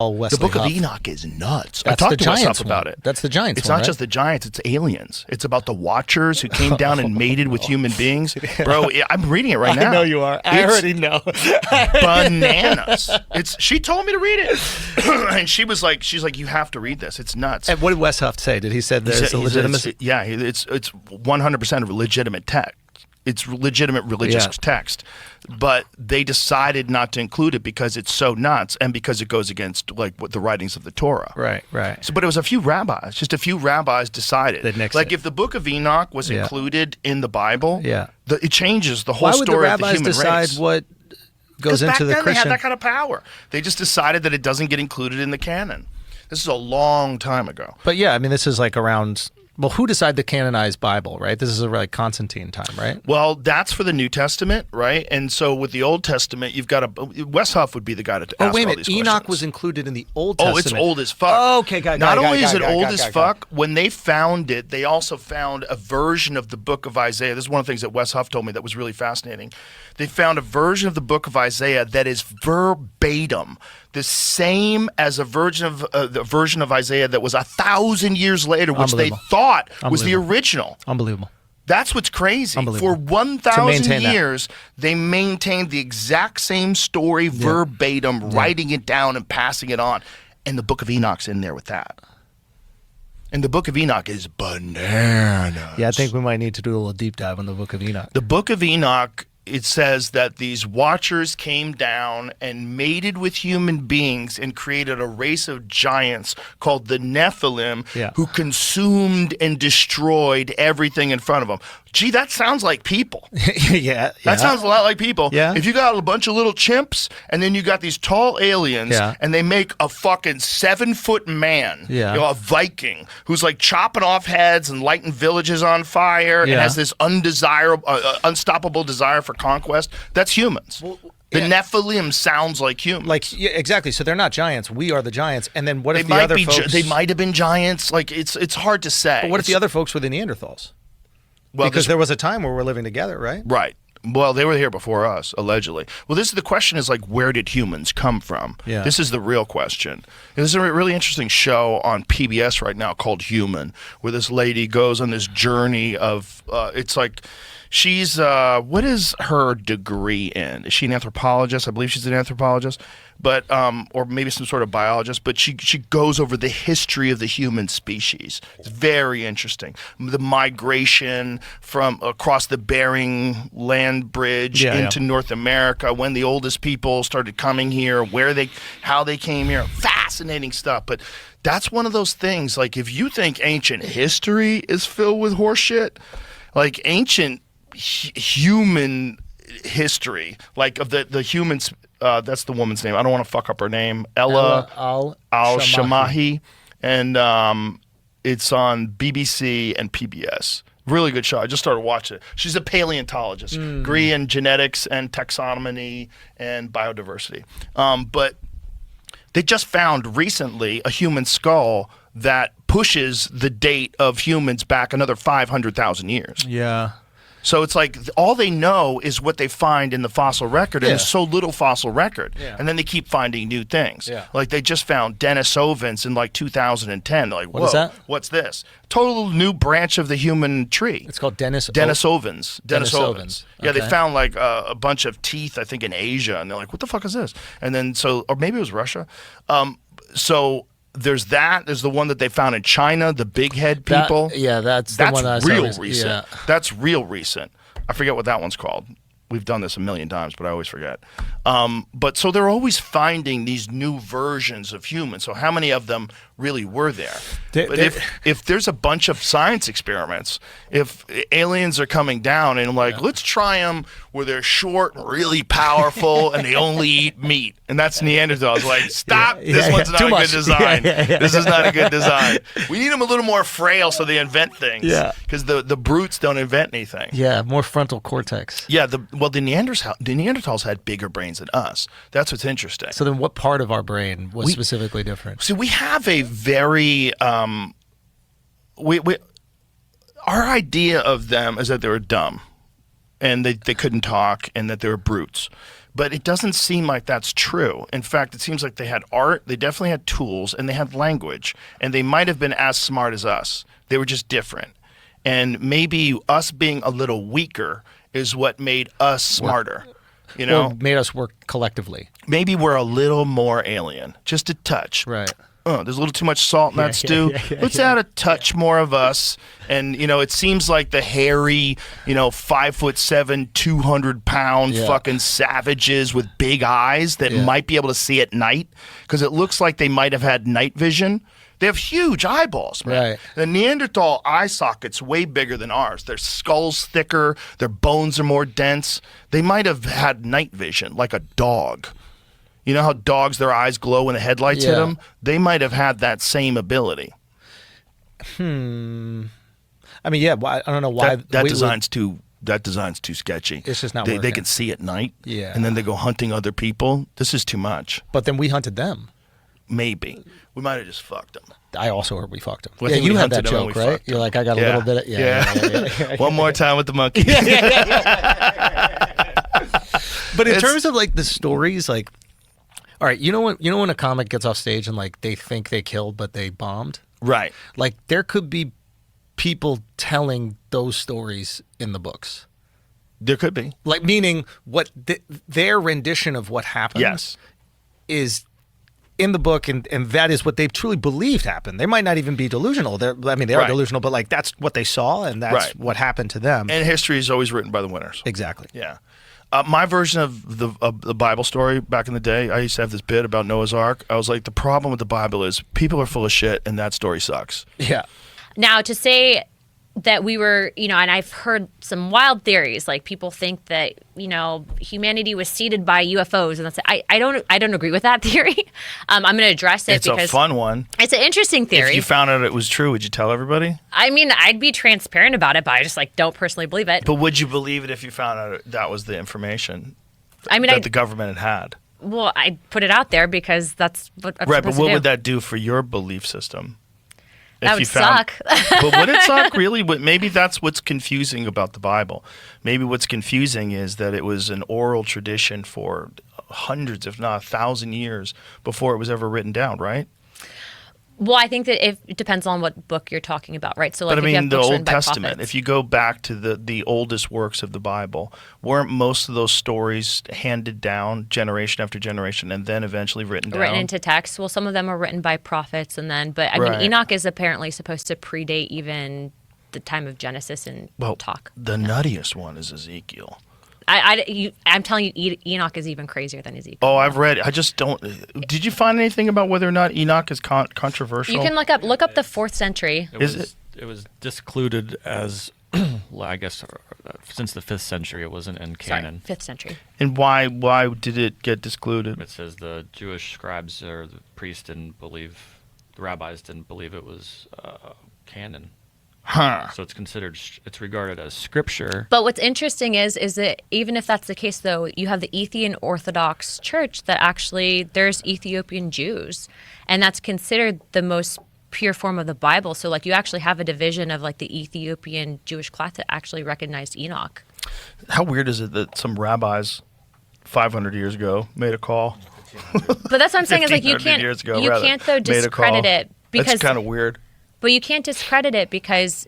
Oh, Wesley The Book of Huff. Enoch is nuts. That's I talked the to Wes Giants Huff about one. it. That's the Giants It's one, not right? just the Giants, it's aliens. It's about the Watchers who came down and mated with human beings. Bro, I'm reading it right now. I know you are. I It's already know. bananas. She told me to read it. And she's like, you have to read this. It's nuts. And what did Wes Huff say? Did he say there's a legitimacy? It's 100% a legitimate text. It's legitimate religious text, but they decided not to include it because it's so nuts and because it goes against what the writings of the Torah. Right. So, but it was a few rabbis. Just a few rabbis decided. If the Book of Enoch was included in the Bible, it changes the whole story of the human race. Why would the rabbis decide what goes into the Christian? They had that kind of power. They just decided that it doesn't get included in the canon. This is a long time ago. But yeah, I mean, this is like around. Well, who decided the canonized Bible, right? This is like Constantine time, right? Well, that's for the New Testament, right? And so with the Old Testament, you've got Wes Huff would be the guy to ask all these questions. Enoch was included in the Old Testament. Oh, it's old as fuck. Oh, okay, Not only is it old as fuck, when they found it, they also found a version of the Book of Isaiah. This is one of the things that Wes Huff told me that was really fascinating. They found a version of the Book of Isaiah that is verbatim the same as a version of the version of Isaiah that was 1,000 years later, which they thought was the original. Unbelievable. That's what's crazy. For 1,000 years, they maintained the exact same story verbatim, writing it down and passing it on. And the Book of Enoch's in there with that. And the Book of Enoch is bananas. Yeah, I think we might need to do a little deep dive on the Book of Enoch. The Book of Enoch, it says that these Watchers came down and mated with human beings and created a race of giants called the Nephilim who consumed and destroyed everything in front of them. Gee, that sounds like people. That sounds a lot like people. Yeah. If you got a bunch of little chimps and then you got these tall aliens and they make a fucking 7-foot man, a Viking, who's like chopping off heads and lighting villages on fire and has this unstoppable desire for conquest, that's humans. The Nephilim sounds like humans. Exactly. So they're not giants. We are the giants. And then what if the other folks... They might have been giants. It's hard to say. But what if the other folks were the Neanderthals? Well, because there was a time where we're living together, right? Right. Well, they were here before us, allegedly. Well, the question is where did humans come from? Yeah. This is the real question. There's a really interesting show on PBS right now called Human, where this lady goes on this journey of, she's, what is her degree in? Is she an anthropologist? I believe she's an anthropologist, but, or maybe some sort of biologist, but she goes over the history of the human species. It's very interesting. The migration from across the Bering Land Bridge into North America, when the oldest people started coming here, how they came here. Fascinating stuff. But that's one of those things, if you think ancient history is filled with horseshit, ancient human history, of the humans, that's the woman's name. I don't want to fuck up her name. Ella al-Shamahi. And it's on BBC and PBS. Really good show. I just started watching it. She's a paleontologist, degree in genetics and taxonomy and biodiversity. But they just found recently a human skull that pushes the date of humans back another 500,000 years. Yeah. So it's all they know is what they find in the fossil record, and there's so little fossil record. And then they keep finding new things. They just found Denisovans in 2010. They're what is that? What's this? Total new branch of the human tree. It's called Denisovans. Yeah, Okay. they found a bunch of teeth, I think, in Asia, and they're like, what the fuck is this? And then or maybe it was Russia. There's that. There's the one that they found in China, the big head people. That's the one I saw. Real recent. That's real recent. I forget what that one's called. We've done this a million times, but I always forget. But so they're always finding these new versions of humans. So how many of them really were there? But if there's a bunch of science experiments, if aliens are coming down and let's try them where they're short and really powerful and they only eat meat. And that's Neanderthals. Stop. This one's not a good design. This is not a good design. We need them a little more frail so they invent things. Because the brutes don't invent anything. Yeah, more frontal cortex. Yeah, the Neanderthals had bigger brains than us. That's what's interesting. So then what part of our brain was specifically different? So we have a very our idea of them is that they were dumb and they couldn't talk and that they were brutes. But it doesn't seem like that's true. In fact, it seems like they had art, they definitely had tools, and they had language. And they might have been as smart as us. They were just different. And maybe us being a little weaker is what made us smarter. You know? Or made us work collectively. Maybe we're a little more alien, just a touch. Right. There's a little too much salt in that stew. Let's add a touch more of us. And, it seems like the hairy, 5'7", 200-pound fucking savages with big eyes that might be able to see at night, because it looks like they might have had night vision. They have huge eyeballs, man. Right. The Neanderthal eye socket's way bigger than ours. Their skull's thicker. Their bones are more dense. They might have had night vision, like a dog. You know how dogs, their eyes glow when the headlights hit them? They might have had that same ability. I mean, I don't know why. That design's too sketchy. It's just not They working. can see at night, Yeah. and then they go hunting other people. This is too much. But then we hunted them. Maybe. We might have just fucked them. I also heard we fucked them. Well, I think you we had that hunted them and joke, we right? fucked You're them. like, I got a little bit of... Yeah. One more time with the monkey. But in terms of like the stories, like, all right, you know when a comic gets off stage and like they think they killed but they bombed? Right. Like there could be people telling those stories in the books. There could be. Like meaning what their rendition of what happened is in the book, and that is what they truly believed happened. They might not even be delusional. They are delusional, but like that's what they saw, and that's what happened to them. And history is always written by the winners. Exactly. Yeah. My version of the Bible story back in the day, I used to have this bit about Noah's Ark. I was like, the problem with the Bible is people are full of shit, and that story sucks. Yeah. Now, to say that we were, and I've heard some wild theories, like people think that, humanity was seeded by UFOs, and that's I don't agree with that theory. I'm going to address it because it's a fun one. It's an interesting theory. If you found out it was true, would you tell everybody? I mean, I'd be transparent about it, but I just don't personally believe it. But would you believe it if you found out that was the information that the government had? Well, I'd put it out there because that's what I'm right, but supposed what to do. would that do for your belief system? That would suck. But would it suck, really? Maybe that's what's confusing about the Bible. Maybe what's confusing is that it was an oral tradition for hundreds, if not 1,000 years before it was ever written down, right? Well, I think that it depends on what book you're talking about, right? So, but I if you have mean, the books Old written by Testament, prophets. if you go back to the oldest works of the Bible, weren't most of those stories handed down generation after generation and then eventually written down? Written into text. Well, some of them are written by prophets, and then, but I mean, Enoch is apparently supposed to predate even the time of Genesis and talk. The nuttiest one is Ezekiel. I'm telling you, Enoch is even crazier than Ezekiel. Oh, I've read. I just don't. Did you find anything about whether or not Enoch is controversial? You can look up the 4th century. It was discluded as, I guess, since the 5th century. It wasn't in canon. 5th century. And why did it get discluded? It says the Jewish scribes or the priests didn't believe, the rabbis didn't believe it was canon. Huh. So it's regarded as scripture. But what's interesting is that even if that's the case, though, you have the Ethiopian Orthodox Church that actually there's Ethiopian Jews, and that's considered the most pure form of the Bible. So like you actually have a division of like the Ethiopian Jewish class that actually recognized Enoch. How weird is it that some rabbis 500 years ago made a call? But that's what I'm saying is like you 1,500 years ago, can't though discredit it because that's kind of weird. But you can't discredit it because,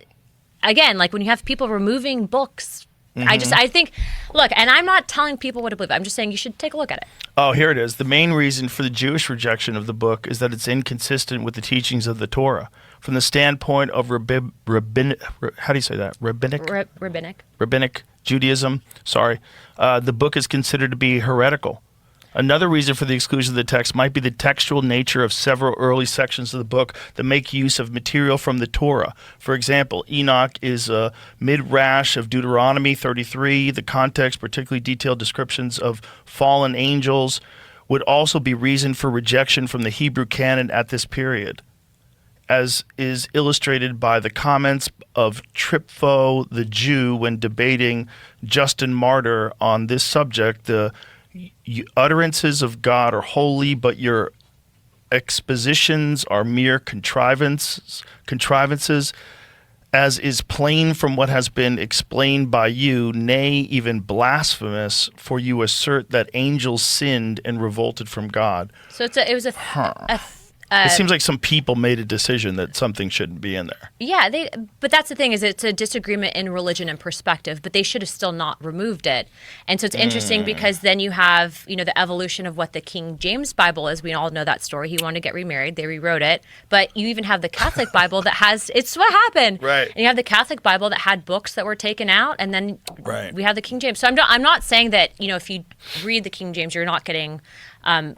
again, like when you have people removing books, I think, look, and I'm not telling people what to believe. I'm just saying you should take a look at it. Oh, here it is. The main reason for the Jewish rejection of the book is that it's inconsistent with the teachings of the Torah. From the standpoint of rabbinic, how do you say that? Rabbinic Judaism. Sorry. The book is considered to be heretical. Another reason for the exclusion of the text might be the textual nature of several early sections of the book that make use of material from the Torah. For example, Enoch is a midrash of Deuteronomy 33. The context, particularly detailed descriptions of fallen angels, would also be reason for rejection from the Hebrew canon at this period, as is illustrated by the comments of Trypho the Jew when debating Justin Martyr on this subject. The utterances of God are holy, but your expositions are mere contrivances. as is plain from what has been explained by you, nay, even blasphemous, for you assert that angels sinned and revolted from God. So it was it seems like some people made a decision that something shouldn't be in there. Yeah, but that's the thing, is it's a disagreement in religion and perspective, but they should have still not removed it. And so it's interesting because then you have, the evolution of what the King James Bible is. We all know that story. He wanted to get remarried. They rewrote it. But you even have the Catholic Bible that has, it's what happened. Right. And you have the Catholic Bible that had books that were taken out, and then Right. we have the King James. So I'm not saying that, if you read the King James, you're not getting...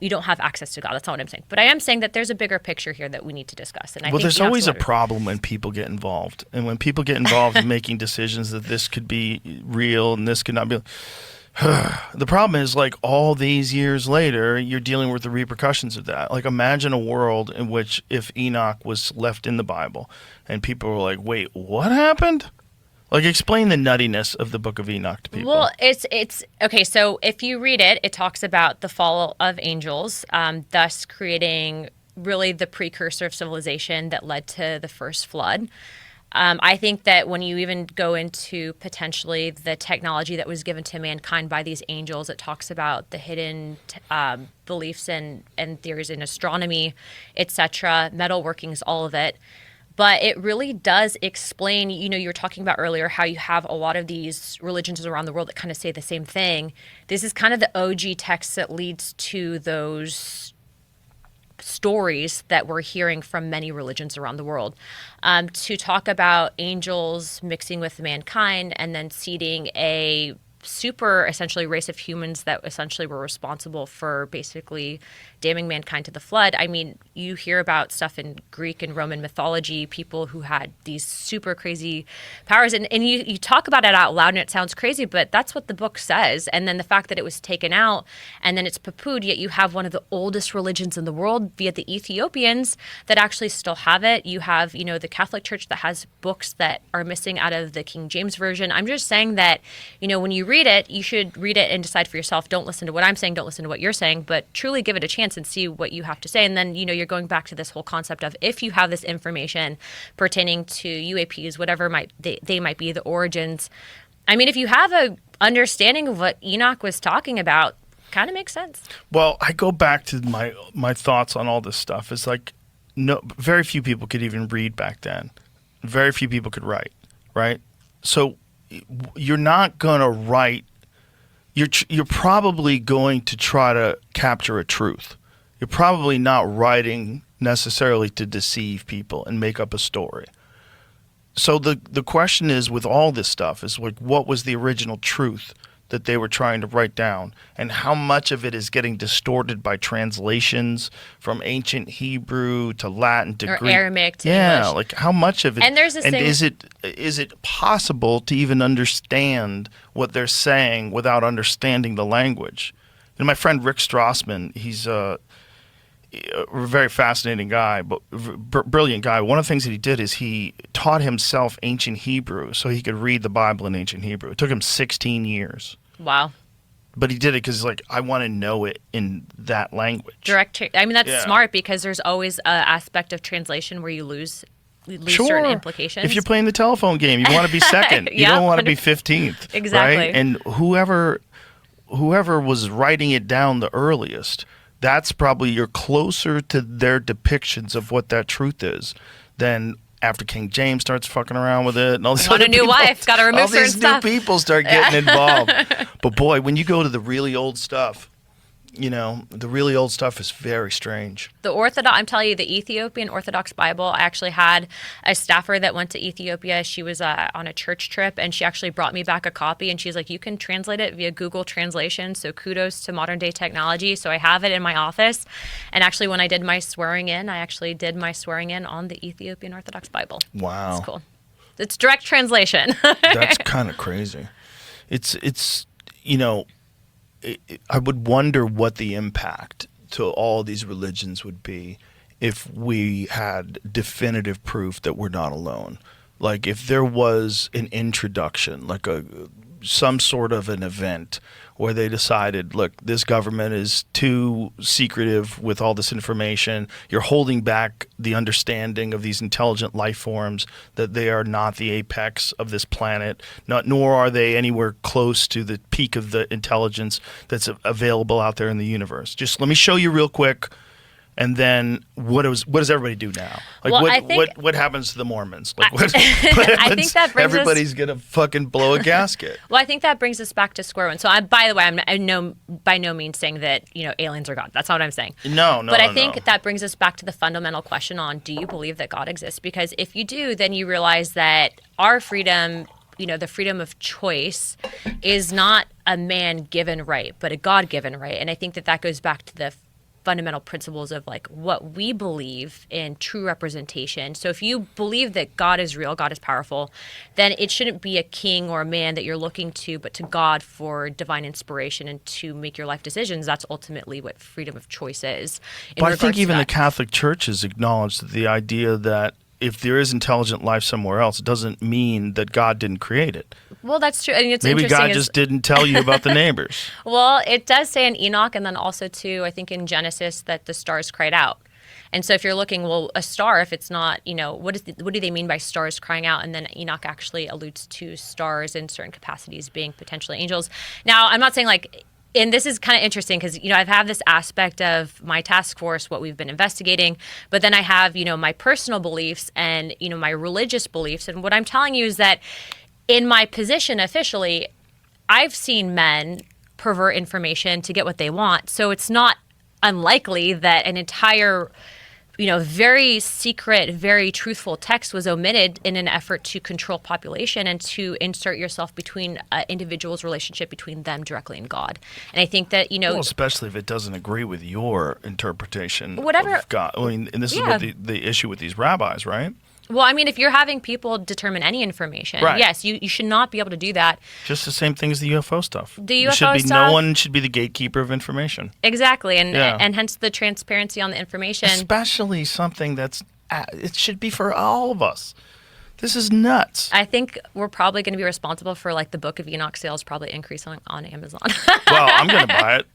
you don't have access to God. That's not what I'm saying. But I am saying that there's a bigger picture here that we need to discuss. And I think there's always a problem when people get involved. And when people get involved in making decisions that this could be real and this could not be. The problem is, like, all these years later, you're dealing with the repercussions of that. Like, imagine a world in which if Enoch was left in the Bible and people were like, wait, what happened? Like, explain the nuttiness of the Book of Enoch to people. Well, it's okay. So if you read it, it talks about the fall of angels, thus creating really the precursor of civilization that led to the first flood. I think that when you even go into potentially the technology that was given to mankind by these angels, it talks about the hidden beliefs and theories in astronomy, etc., metalworkings, all of it. But it really does explain, you were talking about earlier how you have a lot of these religions around the world that kind of say the same thing. This is kind of the OG text that leads to those stories that we're hearing from many religions around the world. To talk about angels mixing with mankind and then seeding a super essentially race of humans that essentially were responsible for basically damning mankind to the flood. I mean, you hear about stuff in Greek and Roman mythology, people who had these super crazy powers, and you talk about it out loud and it sounds crazy, but that's what the book says. And then the fact that it was taken out and then it's poo-pooed, yet you have one of the oldest religions in the world via the Ethiopians that actually still have it. You have, the Catholic Church that has books that are missing out of the King James Version. I'm just saying that, when you read it, you should read it and decide for yourself. Don't listen to what I'm saying, don't listen to what you're saying, but truly give it a chance and see what you have to say. And then, you're going back to this whole concept of if you have this information pertaining to UAPs, whatever they might be, the origins. I mean, if you have a understanding of what Enoch was talking about, kind of makes sense. Well, I go back to my thoughts on all this stuff. It's like, very few people could even read back then. Very few people could write, right? So you're not going to write. You're probably going to try to capture a truth. You're probably not writing necessarily to deceive people and make up a story. So the question is, with all this stuff, is like, what was the original truth that they were trying to write down, and how much of it is getting distorted by translations from ancient Hebrew to Latin to Greek, Aramaic to English. like how much of it? And there's this thing, is it possible to even understand what they're saying without understanding the language? My friend Rick Strassman, he's a very fascinating guy, but brilliant guy. One of the things that he did is he taught himself ancient Hebrew so he could read the Bible in ancient Hebrew. It took him 16 years. Wow. But he did it because, like, I want to know it in that language. That's smart, because there's always an aspect of translation where you lose certain implications. If you're playing the telephone game, you want to be second. You don't want to be 15th. Exactly. Right? And whoever was writing it down the earliest, that's probably, you're closer to their depictions of what that truth is than after King James starts fucking around with it and all these Want a new wife, got to remove certain stuff. All these new people start getting involved. But boy, when you go to the really old stuff, the really old stuff is very strange. I'm telling you, the Ethiopian Orthodox Bible, I actually had a staffer that went to Ethiopia. She was on a church trip, and she actually brought me back a copy, and she's like, you can translate it via Google Translation, so kudos to modern day technology. So I have it in my office, and actually when I did my swearing in, I actually did my swearing in on the Ethiopian Orthodox Bible. Wow. It's cool. It's direct translation. That's kind of crazy. It's I would wonder what the impact to all these religions would be if we had definitive proof that we're not alone. Like, if there was an introduction, like some sort of an event where they decided, look, this government is too secretive with all this information. You're holding back the understanding of these intelligent life forms, that they are not the apex of this planet, nor are they anywhere close to the peak of the intelligence that's available out there in the universe. Just let me show you real quick. And then what does everybody do now? Like well, what happens to the Mormons? Like what I think that brings everybody's gonna fucking blow a gasket. Well, I think that brings us back to square one. So, by the way, I'm by no means saying that aliens are God. That's not what I'm saying. No. But I think that brings us back to the fundamental question on: do you believe that God exists? Because if you do, then you realize that our freedom, the freedom of choice, is not a man-given right, but a God-given right. And I think that goes back to the fundamental principles of like what we believe in true representation. So if you believe that God is real, God is powerful, then it shouldn't be a king or a man that you're looking to, but to God for divine inspiration and to make your life decisions. That's ultimately what freedom of choice is. But I think even the Catholic Church has acknowledged the idea that if there is intelligent life somewhere else, it doesn't mean that God didn't create it. Well, that's true. I mean, it's maybe interesting God just didn't tell you about the neighbors. Well, it does say in Enoch, and then also too, I think in Genesis, that the stars cried out. And so if you're looking, well, a star, if it's not, what do they mean by stars crying out? And then Enoch actually alludes to stars in certain capacities being potentially angels. Now, I'm not saying and this is kind of interesting because, I've had this aspect of my task force, what we've been investigating, but then I have, my personal beliefs and, my religious beliefs. And what I'm telling you is that in my position officially, I've seen men pervert information to get what they want. So it's not unlikely that an entire, very secret, very truthful text was omitted in an effort to control population and to insert yourself between individuals' relationship between them directly and God. And I think that, well, especially if it doesn't agree with your interpretation whatever of God. I mean, and this is what the issue with these rabbis, right? Well, I mean, if you're having people determine any information, right. Yes, you should not be able to do that. Just the same thing as the UFO stuff. The UFO stuff. No one should be the gatekeeper of information. Exactly, and hence the transparency on the information. Especially something it should be for all of us. This is nuts. I think we're probably going to be responsible for the Book of Enoch sales probably increase on Amazon. Well, I'm going to buy it.